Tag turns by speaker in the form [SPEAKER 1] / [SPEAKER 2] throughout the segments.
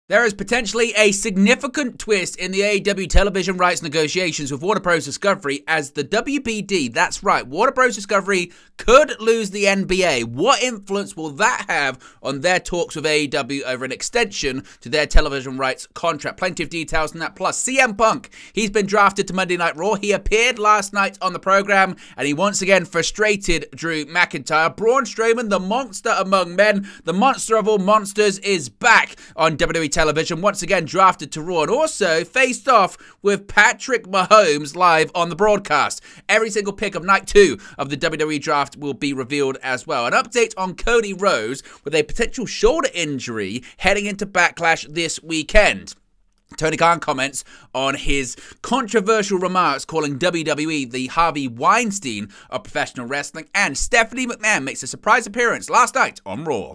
[SPEAKER 1] There is potentially a significant twist in the AEW television rights negotiations with Warner Bros. Discovery as the WBD, that's right, Warner Bros. Discovery could lose the NBA. What influence will that have on their talks with AEW over an extension to their television rights contract? Plenty of details on that. Plus, CM Punk, he's been drafted to Monday Night Raw. He appeared last night on the program, and he once again frustrated Drew McIntyre. Braun Strowman, the monster among men, the monster of all monsters, is back on WWE television, once again drafted to Raw, and also faced off with Patrick Mahomes live on the broadcast. Every single pick of night 2 of the WWE draft will be revealed as well. An update on Cody Rhodes with a potential shoulder injury heading into Backlash this weekend. Tony Khan comments on his controversial remarks calling WWE the Harvey Weinstein of professional wrestling, and Stephanie McMahon makes a surprise appearance last night on Raw.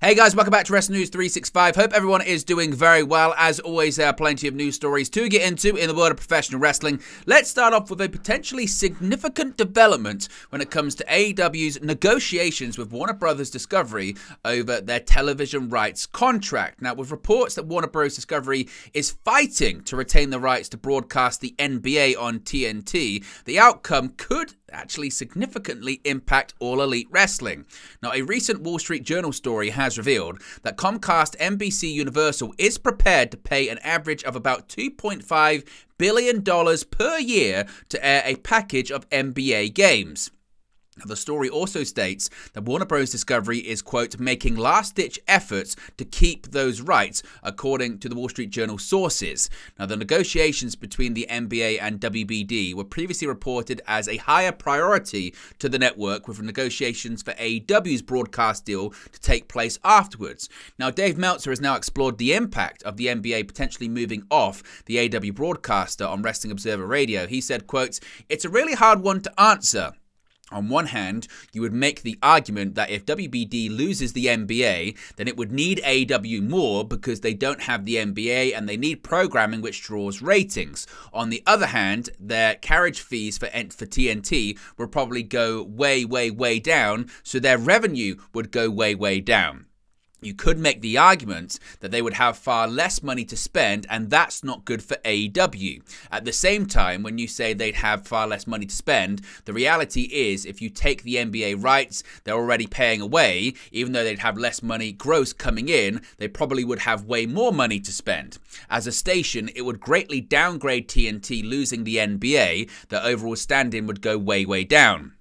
[SPEAKER 1] Hey guys, welcome back to Wrestling News 365. Hope everyone is doing very well. As always, there are plenty of news stories to get into in the world of professional wrestling. Let's start off with a potentially significant development when it comes to AEW's negotiations with Warner Bros. Discovery over their television rights contract. Now, with reports that Warner Bros. Discovery is fighting to retain the rights to broadcast the NBA on TNT, the outcome could actually significantly impact All Elite Wrestling. Now, a recent Wall Street Journal story has revealed that Comcast NBC Universal is prepared to pay an average of about $2.5 billion per year to air a package of NBA games. Now, the story also states that Warner Bros. Discovery is, quote, making last-ditch efforts to keep those rights, according to the Wall Street Journal sources. Now, the negotiations between the NBA and WBD were previously reported as a higher priority to the network, with negotiations for AEW's broadcast deal to take place afterwards. Now, Dave Meltzer has now explored the impact of the NBA potentially moving off the AEW broadcaster on Wrestling Observer Radio. He said, quote, it's a really hard one to answer. On one hand, you would make the argument that if WBD loses the NBA, then it would need AEW more because they don't have the NBA and they need programming which draws ratings. On the other hand, their carriage fees for TNT will probably go way down, so their revenue would go way down. You could make the argument that they would have far less money to spend, and that's not good for AEW. At the same time, when you say they'd have far less money to spend, the reality is if you take the NBA rights, they're already paying away. Even though they'd have less money gross coming in, they probably would have way more money to spend. As a station, it would greatly downgrade TNT losing the NBA. The overall stand-in would go way down.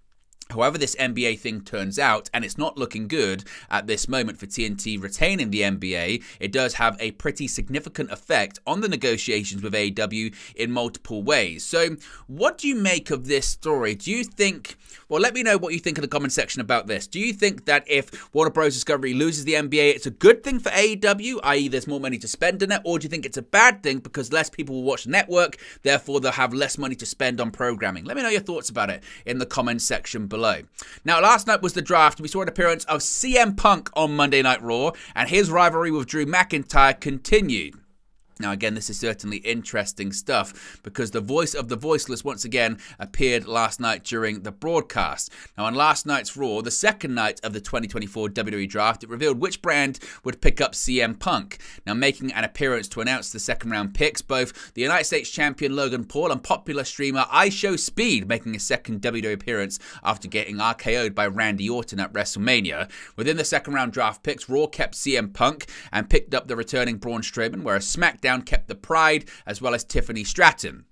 [SPEAKER 1] However this NBA thing turns out, and it's not looking good at this moment for TNT retaining the NBA, it does have a pretty significant effect on the negotiations with AEW in multiple ways. So what do you make of this story? Do you think, well, let me know what you think in the comment section about this. Do you think that if Warner Bros. Discovery loses the NBA, it's a good thing for AEW, i.e. there's more money to spend in it, or do you think it's a bad thing because less people will watch the network, therefore they'll have less money to spend on programming? Let me know your thoughts about it in the comment section below. Now, last night was the draft. We saw an appearance of CM Punk on Monday Night Raw, and his rivalry with Drew McIntyre continued. Now, again, this is certainly interesting stuff because the voice of the voiceless once again appeared last night during the broadcast. Now, on last night's Raw, the second night of the 2024 WWE Draft, it revealed which brand would pick up CM Punk. Now, making an appearance to announce the second-round picks, both the United States champion Logan Paul and popular streamer iShowSpeed making a second WWE appearance after getting RKO'd by Randy Orton at WrestleMania. Within the second-round draft picks, Raw kept CM Punk and picked up the returning Braun Strowman, whereas SmackDown kept the Pride as well as Tiffany Stratton.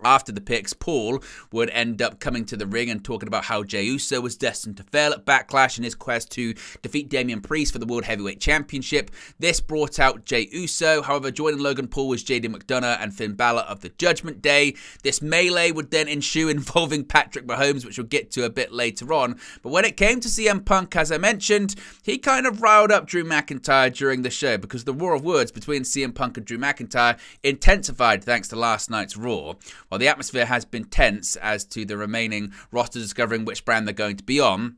[SPEAKER 1] After the picks, Paul would end up coming to the ring and talking about how Jey Uso was destined to fail at Backlash in his quest to defeat Damian Priest for the World Heavyweight Championship. This brought out Jey Uso. However, joining Logan Paul was JD McDonough and Finn Balor of the Judgment Day. This melee would then ensue involving Patrick Mahomes, which we'll get to a bit later on. But when it came to CM Punk, as I mentioned, he kind of riled up Drew McIntyre during the show because the war of words between CM Punk and Drew McIntyre intensified thanks to last night's Raw. While the atmosphere has been tense as to the remaining roster discovering which brand they're going to be on,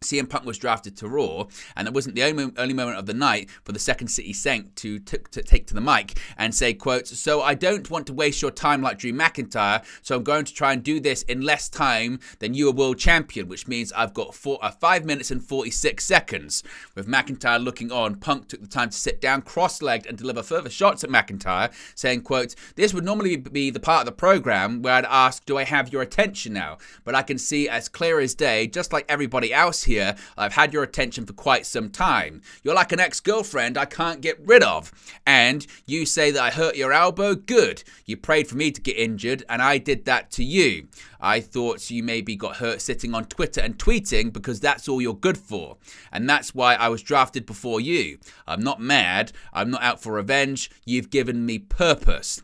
[SPEAKER 1] CM Punk was drafted to Raw, and it wasn't the only moment of the night for the Second City Saint to take to the mic and say, quote, "So I don't want to waste your time like Drew McIntyre, so I'm going to try and do this in less time than you are world champion, which means I've got 5 minutes and 46 seconds. With McIntyre looking on, Punk took the time to sit down cross-legged and deliver further shots at McIntyre, saying, quote, "This would normally be the part of the program where I'd ask, do I have your attention now? But I can see as clear as day, just like everybody else here, I've had your attention for quite some time. You're like an ex-girlfriend I can't get rid of. And you say that I hurt your elbow? Good. You prayed for me to get injured, and I did that to you. I thought you maybe got hurt sitting on Twitter and tweeting because that's all you're good for. And that's why I was drafted before you. I'm not mad. I'm not out for revenge. You've given me purpose."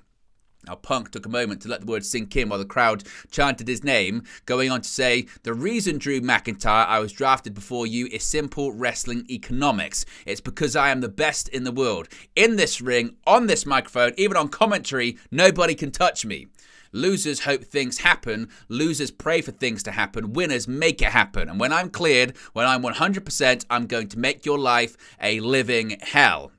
[SPEAKER 1] Now, Punk took a moment to let the words sink in while the crowd chanted his name, going on to say, "The reason, Drew McIntyre, I was drafted before you is simple wrestling economics. It's because I am the best in the world. In this ring, on this microphone, even on commentary, nobody can touch me. Losers hope things happen. Losers pray for things to happen. Winners make it happen. And when I'm cleared, when I'm 100%, I'm going to make your life a living hell."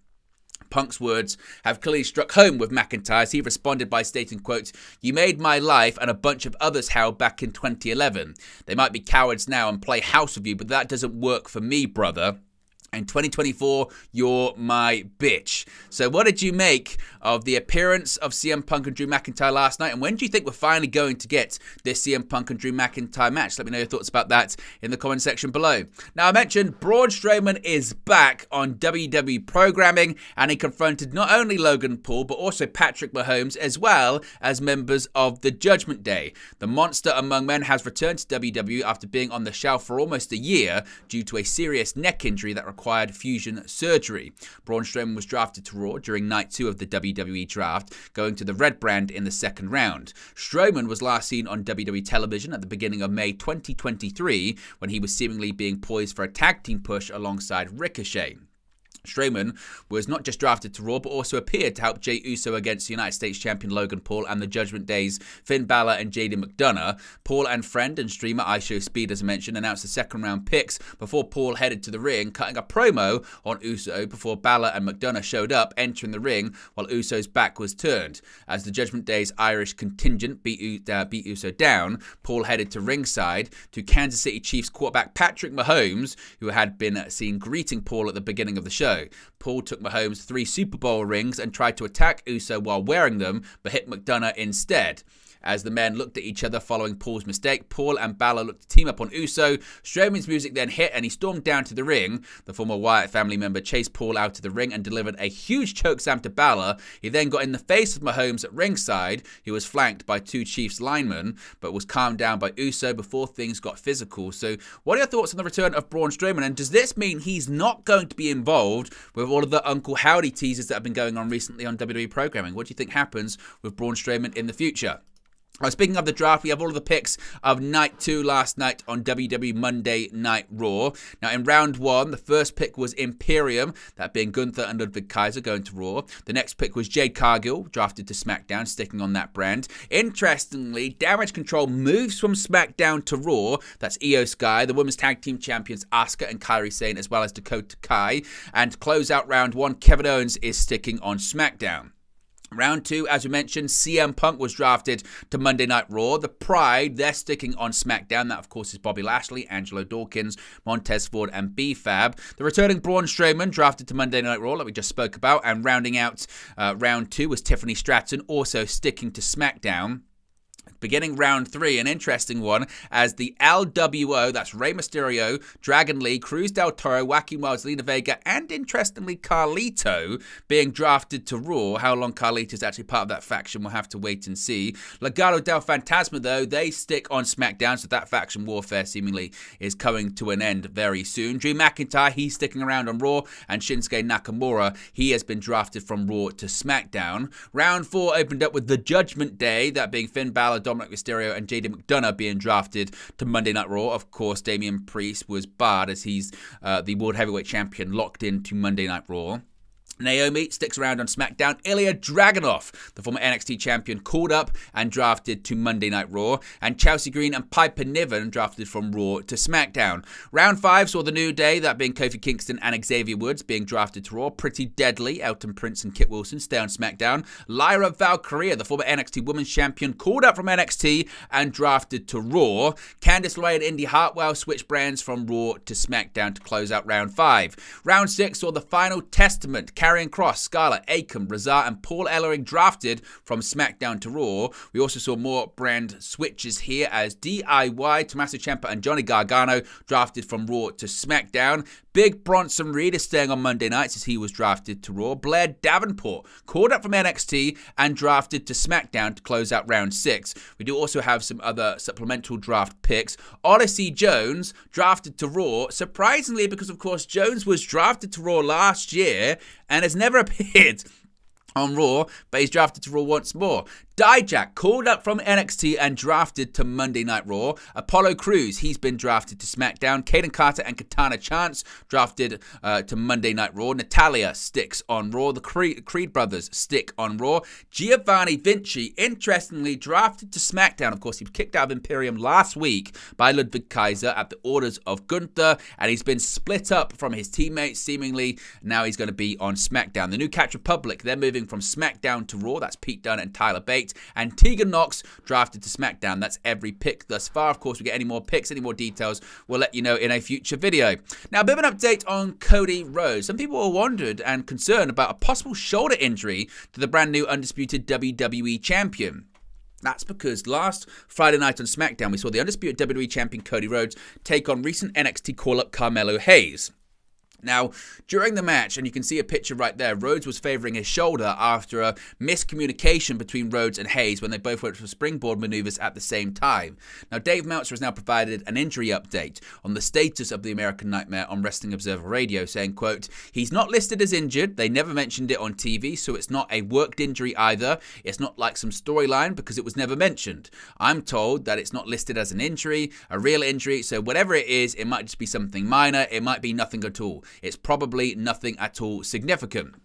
[SPEAKER 1] Punk's words have clearly struck home with McIntyre as he responded by stating, quote, "You made my life and a bunch of others hell back in 2011. They might be cowards now and play house with you, but that doesn't work for me, brother. In 2024, you're my bitch." So what did you make of the appearance of CM Punk and Drew McIntyre last night? And when do you think we're finally going to get this CM Punk and Drew McIntyre match? Let me know your thoughts about that in the comment section below. Now, I mentioned Braun Strowman is back on WWE programming, and he confronted not only Logan Paul, but also Patrick Mahomes, as well as members of the Judgment Day. The monster among men has returned to WWE after being on the shelf for almost a year due to a serious neck injury that required fusion surgery. Braun Strowman was drafted to Raw during night 2 of the WWE draft, going to the Red brand in the second round. Strowman was last seen on WWE television at the beginning of May 2023 when he was seemingly being poised for a tag team push alongside Ricochet. Strowman was not just drafted to Raw, but also appeared to help Jey Uso against United States champion Logan Paul and the Judgment Day's Finn Balor and JD McDonough. Paul and friend and streamer IShowSpeed, as I mentioned, announced the second round picks before Paul headed to the ring, cutting a promo on Uso before Balor and McDonough showed up, entering the ring while Uso's back was turned. As the Judgment Day's Irish contingent beat Uso down, Paul headed to ringside to Kansas City Chiefs quarterback Patrick Mahomes, who had been seen greeting Paul at the beginning of the show. Paul took Mahomes 3 Super Bowl rings and tried to attack Uso while wearing them, but hit McDonough instead. As the men looked at each other following Paul's mistake, Paul and Balor looked to team up on Uso. Strowman's music then hit and he stormed down to the ring. The former Wyatt family member chased Paul out of the ring and delivered a huge chokeslam to Balor. He then got in the face of Mahomes at ringside. He was flanked by 2 Chiefs linemen, but was calmed down by Uso before things got physical. So what are your thoughts on the return of Braun Strowman? And does this mean he's not going to be involved with all of the Uncle Howdy teasers that have been going on recently on WWE programming? What do you think happens with Braun Strowman in the future? Speaking of the draft, we have all of the picks of Night 2 last night on WWE Monday Night Raw. Now, in round 1, the first pick was Imperium, that being Gunther and Ludwig Kaiser going to Raw. The next pick was Jade Cargill, drafted to SmackDown, sticking on that brand. Interestingly, Damage Control moves from SmackDown to Raw. That's Io Sky, the Women's Tag Team Champions Asuka and Kairi Sane, as well as Dakota Kai. And to close out round 1, Kevin Owens is sticking on SmackDown. Round 2, as we mentioned, CM Punk was drafted to Monday Night Raw. The Pride, they're sticking on SmackDown. That, of course, is Bobby Lashley, Angelo Dawkins, Montez Ford, and B-Fab. The returning Braun Strowman, drafted to Monday Night Raw, like we just spoke about. And rounding out round 2 was Tiffany Stratton, also sticking to SmackDown. Beginning round 3, an interesting one, as the LWO, that's Rey Mysterio, Dragon Lee, Cruz del Toro, Wacky Wild, Zelina Vega, and interestingly Carlito being drafted to Raw. How long Carlito's actually part of that faction, we'll have to wait and see. Legado del Fantasma, though, they stick on SmackDown, so that faction warfare seemingly is coming to an end very soon. Drew McIntyre, he's sticking around on Raw, and Shinsuke Nakamura, he has been drafted from Raw to SmackDown. Round 4 opened up with the Judgment Day, that being Finn Balor, Dominic Mysterio, and JD McDonough being drafted to Monday Night Raw. Of course, Damian Priest was barred as he's the World Heavyweight Champion, locked into Monday Night Raw. Naomi sticks around on SmackDown. Ilya Dragunov, the former NXT champion, called up and drafted to Monday Night Raw. And Chelsea Green and Piper Niven drafted from Raw to SmackDown. Round 5 saw the New Day, that being Kofi Kingston and Xavier Woods, being drafted to Raw. Pretty Deadly, Elton Prince and Kit Wilson stay on SmackDown. Lyra Valkyria, the former NXT Women's Champion, called up from NXT and drafted to Raw. Candice LeRae and Indy Hartwell switched brands from Raw to SmackDown to close out Round 5. Round 6 saw the Final Testament. Karrion Kross, Scarlett, Akam, Razar and Paul Ellering drafted from SmackDown to Raw. We also saw more brand switches here as DIY, Tommaso Ciampa and Johnny Gargano drafted from Raw to SmackDown. Big Bronson Reed is staying on Monday nights as he was drafted to Raw. Blair Davenport called up from NXT and drafted to SmackDown to close out Round 6. We do also have some other supplemental draft picks. Odyssey Jones drafted to Raw, surprisingly because, of course, Jones was drafted to Raw last year and has never appeared on Raw, but he's drafted to Raw once more. Dijak called up from NXT and drafted to Monday Night Raw. Apollo Crews, he's been drafted to SmackDown. Kaden Carter and Katana Chance drafted to Monday Night Raw. Natalia sticks on Raw. The Creed brothers stick on Raw. Giovanni Vinci, interestingly, drafted to SmackDown. Of course, he was kicked out of Imperium last week by Ludwig Kaiser at the orders of Gunther, and he's been split up from his teammates, seemingly. Now he's going to be on SmackDown. The New Catch Republic, they're moving from SmackDown to Raw. That's Pete Dunne and Tyler Bates. And Tegan Nox drafted to SmackDown. That's every pick thus far. Of course, we get any more picks, any more details, we'll let you know in a future video. Now, a bit of an update on Cody Rhodes. Some people were wondered and concerned about a possible shoulder injury to the brand new undisputed WWE champion. That's because last Friday night on SmackDown, we saw the undisputed WWE champion Cody Rhodes take on recent NXT call-up Carmelo Hayes. Now, during the match, and you can see a picture right there, Rhodes was favouring his shoulder after a miscommunication between Rhodes and Hayes when they both went for springboard manoeuvres at the same time. Now, Dave Meltzer has now provided an injury update on the status of the American Nightmare on Wrestling Observer Radio, saying, quote, "He's not listed as injured. They never mentioned it on TV, so it's not a worked injury either. It's not like some storyline because it was never mentioned. I'm told that it's not listed as an injury, a real injury, so whatever it is, it might just be something minor. It might be nothing at all. It's probably nothing at all significant."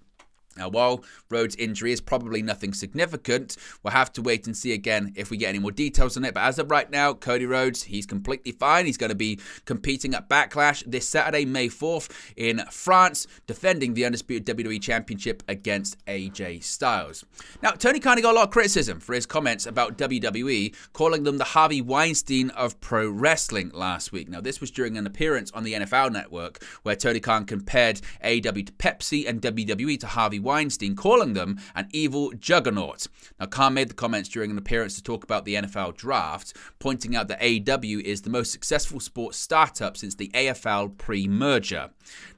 [SPEAKER 1] Now, while Rhodes' injury is probably nothing significant, we'll have to wait and see again if we get any more details on it. But as of right now, Cody Rhodes, he's completely fine. He's going to be competing at Backlash this Saturday, May 4th in France, defending the undisputed WWE Championship against AJ Styles. Now, Tony Khan got a lot of criticism for his comments about WWE, calling them the Harvey Weinstein of pro wrestling last week. Now, this was during an appearance on the NFL Network where Tony Khan compared AEW to Pepsi and WWE to Harvey Weinstein, calling them an evil juggernaut. Now, Khan made the comments during an appearance to talk about the NFL draft, pointing out that AEW is the most successful sports startup since the AFL pre-merger.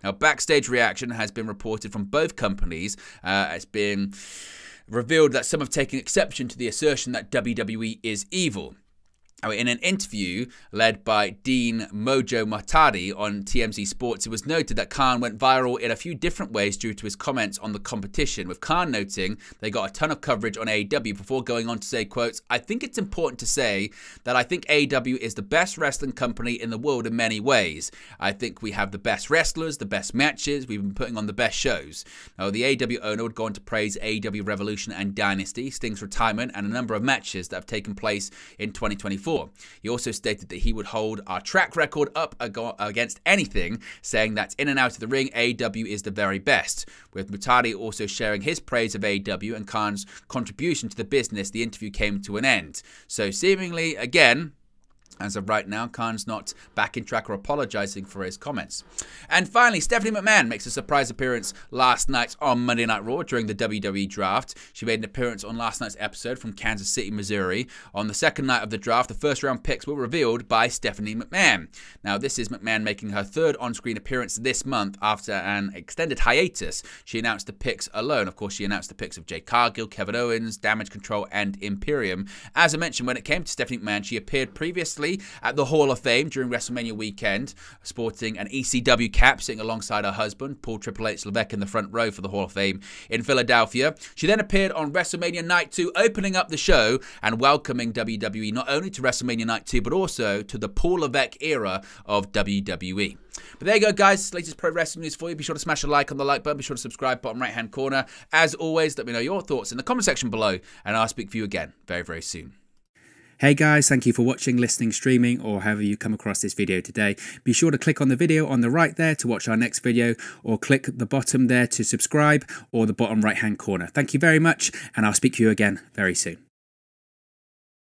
[SPEAKER 1] Now, backstage reaction has been reported from both companies. It's been revealed that some have taken exception to the assertion that WWE is evil. In an interview led by Dean Mojo Matadi on TMZ Sports, it was noted that Khan went viral in a few different ways due to his comments on the competition, with Khan noting they got a ton of coverage on AEW before going on to say, quotes, "I think it's important to say that I think AEW is the best wrestling company in the world in many ways. I think we have the best wrestlers, the best matches, we've been putting on the best shows." Now, the AEW owner would go on to praise AEW Revolution and Dynasty, Sting's retirement, and a number of matches that have taken place in 2024. He also stated that he would hold our track record up against anything, saying that in and out of the ring, AEW is the very best. With Mutadi also sharing his praise of AEW and Khan's contribution to the business, the interview came to an end. So seemingly, again, as of right now, Khan's not back in track or apologizing for his comments. And finally, Stephanie McMahon makes a surprise appearance last night on Monday Night Raw during the WWE draft. She made an appearance on last night's episode from Kansas City, Missouri. On the second night of the draft, the first round picks were revealed by Stephanie McMahon. Now, this is McMahon making her third on-screen appearance this month after an extended hiatus. She announced the picks alone. Of course, she announced the picks of Jade Cargill, Kevin Owens, Damage Control, and Imperium. As I mentioned, when it came to Stephanie McMahon, she appeared previously Moxley at the Hall of Fame during WrestleMania weekend, sporting an ECW cap, sitting alongside her husband, Paul Triple H Levesque, in the front row for the Hall of Fame in Philadelphia. She then appeared on WrestleMania Night 2, opening up the show and welcoming WWE not only to WrestleMania Night 2, but also to the Paul Levesque era of WWE. But there you go, guys. Latest pro wrestling news for you. Be sure to smash a like on the like button. Be sure to subscribe, bottom right-hand corner. As always, let me know your thoughts in the comment section below, and I'll speak for you again very, very soon.
[SPEAKER 2] Hey guys, thank you for watching, listening, streaming, or however you come across this video today. Be sure to click on the video on the right there to watch our next video, or click the bottom there to subscribe, or the bottom right-hand corner. Thank you very much, and I'll speak to you again very soon.